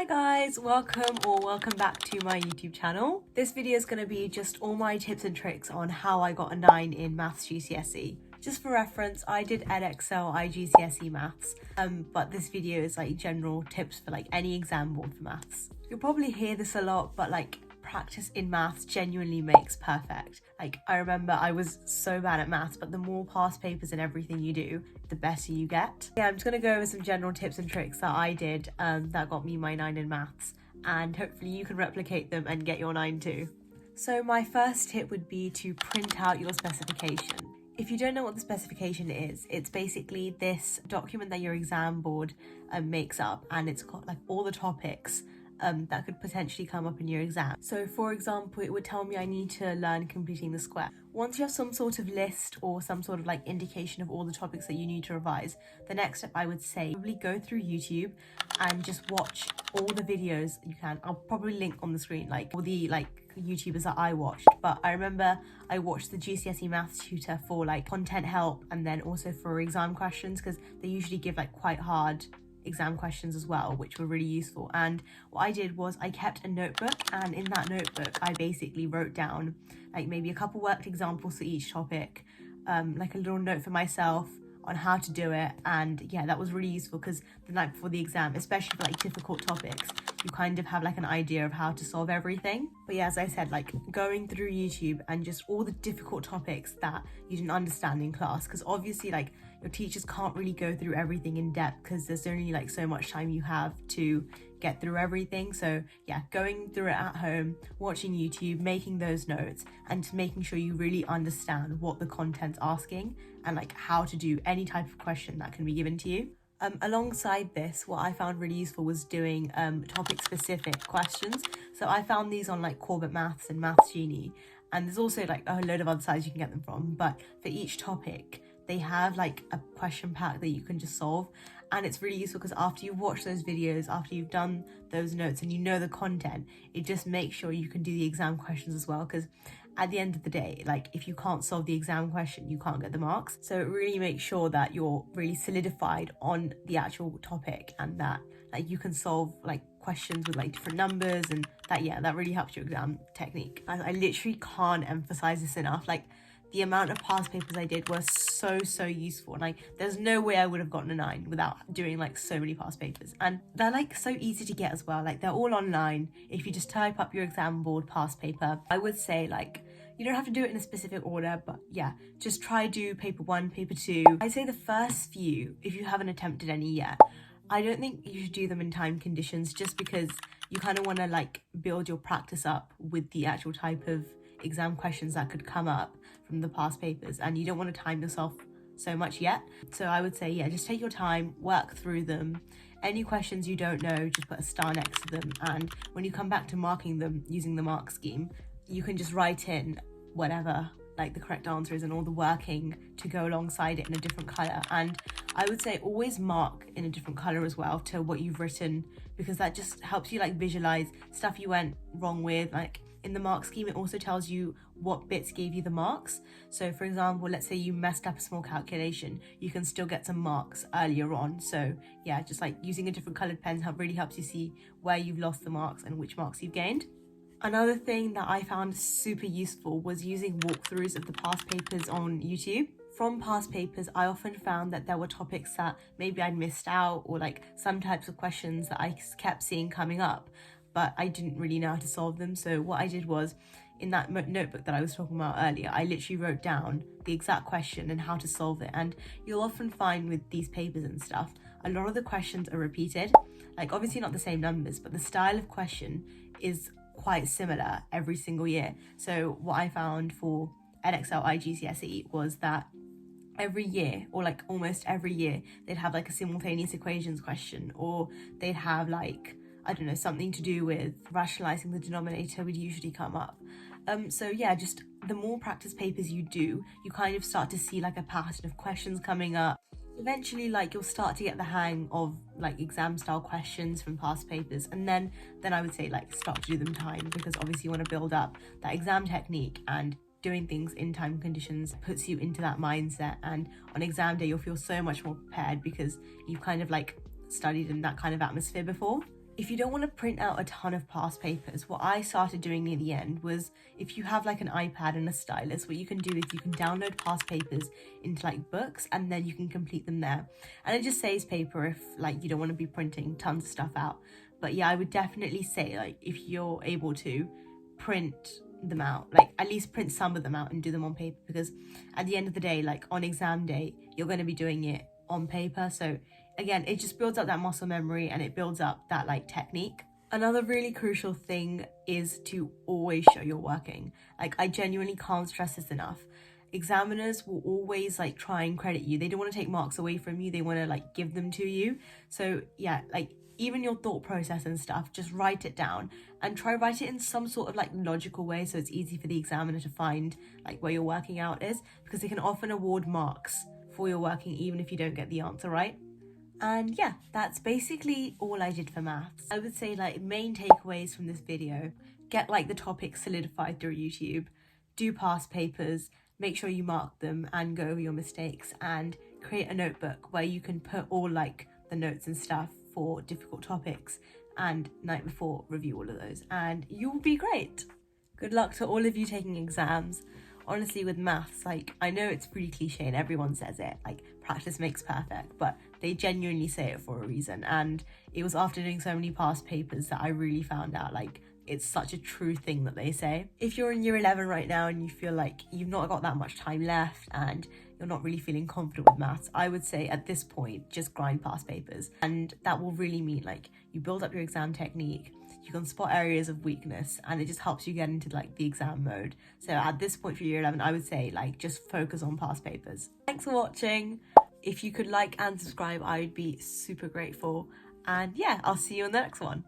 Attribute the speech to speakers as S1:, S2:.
S1: Hi guys, welcome back to my YouTube channel. This video is going to be just all my tips and tricks on how I got a 9 in Maths GCSE. Just for reference, I did Edexcel GCSE Maths, but this video is like general tips for like any exam board for Maths. You'll probably hear this a lot, but like practice in Maths genuinely makes perfect. Like I remember I was so bad at Maths, but the more past papers and everything you do, the better you get. Yeah, I'm just gonna go over some general tips and tricks that I did that got me my 9 in Maths, and hopefully you can replicate them and get your 9 too. So my first tip would be to print out your specification. If you don't know what the specification is, it's basically this document that your exam board makes up, and it's got like all the topics that could potentially come up in your exam. So for example, it would tell me I need to learn completing the square. Once you have some sort of list or some sort of like indication of all the topics that you need to revise, the next step I would say, probably go through YouTube and just watch all the videos you can. I'll probably link on the screen like all the YouTubers that I watched, but I remember I watched the GCSE Maths tutor for like content help, and then also for exam questions, because they usually give like quite hard exam questions as well, which were really useful. And what I did was I kept a notebook, and in that notebook I basically wrote down like maybe a couple worked examples for each topic, like a little note for myself on how to do it. And yeah, that was really useful because the night before the exam, especially for like difficult topics, you kind of have like an idea of how to solve everything. But yeah, as I said, like going through YouTube and just all the difficult topics that you didn't understand in class, because obviously like your teachers can't really go through everything in depth because there's only like so much time you have to get through everything. So yeah, going through it at home, watching YouTube, making those notes, and making sure you really understand what the content's asking and like how to do any type of question that can be given to you. Alongside this, what I found really useful was doing topic specific questions. So I found these on like Corbett Maths and Maths Genie, and there's also like a load of other sites you can get them from, but for each topic they have like a question pack that you can just solve. And it's really useful because after you watch those videos, after you've done those notes and you know the content, it just makes sure you can do the exam questions as well, because at the end of the day, like if you can't solve the exam question, you can't get the marks. So it really makes sure that you're really solidified on the actual topic, and that like you can solve like questions with like different numbers, and that really helps your exam technique. I literally can't emphasize this enough. Like the amount of past papers I did was so useful, and like there's no way I would have gotten a 9 without doing like so many past papers. And they're like so easy to get as well. Like they're all online. If you just type up your exam board past paper, I would say like you don't have to do it in a specific order, but yeah, just try do paper 1, paper 2. I'd say the first few, if you haven't attempted any yet, I don't think you should do them in time conditions, just because you kind of want to like build your practice up with the actual type of exam questions that could come up from the past papers, and you don't want to time yourself so much yet. So I would say, yeah, just take your time, work through them. Any questions you don't know, just put a star next to them, and when you come back to marking them using the mark scheme, you can just write in whatever like the correct answer is and all the working to go alongside it in a different color. And I would say always mark in a different color as well to what you've written, because that just helps you like visualize stuff you went wrong with. Like in the mark scheme, it also tells you what bits gave you the marks. So for example, let's say you messed up a small calculation, you can still get some marks earlier on. So yeah, just like using a different colored pen really helps you see where you've lost the marks and which marks you've gained. Another thing that I found super useful was using walkthroughs of the past papers on YouTube. From past papers, I often found that there were topics that maybe I'd missed out, or like some types of questions that I kept seeing coming up, but I didn't really know how to solve them. So what I did was, in that notebook that I was talking about earlier, I literally wrote down the exact question and how to solve it. And you'll often find with these papers and stuff, a lot of the questions are repeated. Like obviously not the same numbers, but the style of question is quite similar every single year. So what I found for Edexcel GCSE was that every year, or like almost every year, they'd have like a simultaneous equations question, or they'd have like, I don't know, something to do with rationalizing the denominator would usually come up. So yeah, just the more practice papers you do, you kind of start to see like a pattern of questions coming up. Eventually, like you'll start to get the hang of like exam style questions from past papers, and then I would say like start to do them timed, because obviously you want to build up that exam technique, and doing things in time conditions puts you into that mindset, and on exam day you'll feel so much more prepared because you've kind of like studied in that kind of atmosphere before. If you don't want to print out a ton of past papers, what I started doing near the end was, if you have like an iPad and a stylus, what you can do is you can download past papers into like books, and then you can complete them there. And it just saves paper if like you don't want to be printing tons of stuff out. But yeah, I would definitely say, like, if you're able to, print them out, like at least print some of them out and do them on paper, because at the end of the day, like on exam day, you're going to be doing it on paper. So again, it just builds up that muscle memory and it builds up that like technique. Another really crucial thing is to always show you're working. Like, I genuinely can't stress this enough. Examiners will always like try and credit you. They don't want to take marks away from you. They want to like give them to you. So yeah, like even your thought process and stuff, just write it down and try write it in some sort of like logical way, so it's easy for the examiner to find like where your working out is, because they can often award marks for your working even if you don't get the answer right. And yeah, that's basically all I did for maths. I would say like main takeaways from this video: get like the topics solidified through YouTube, do past papers, make sure you mark them and go over your mistakes, and create a notebook where you can put all like the notes and stuff for difficult topics, and night before review all of those, and you'll be great. Good luck to all of you taking exams. Honestly, with maths, like, I know it's pretty cliche and everyone says it, like practice makes perfect, but they genuinely say it for a reason. And it was after doing so many past papers that I really found out like it's such a true thing that they say. If you're in year 11 right now and you feel like you've not got that much time left and you're not really feeling confident with maths, I would say at this point just grind past papers, and that will really mean like you build up your exam technique, you can spot areas of weakness, and it just helps you get into like the exam mode. So at this point for year 11, I would say like just focus on past papers. Thanks for watching. If you could like and subscribe, I would be super grateful. And yeah, I'll see you on the next one.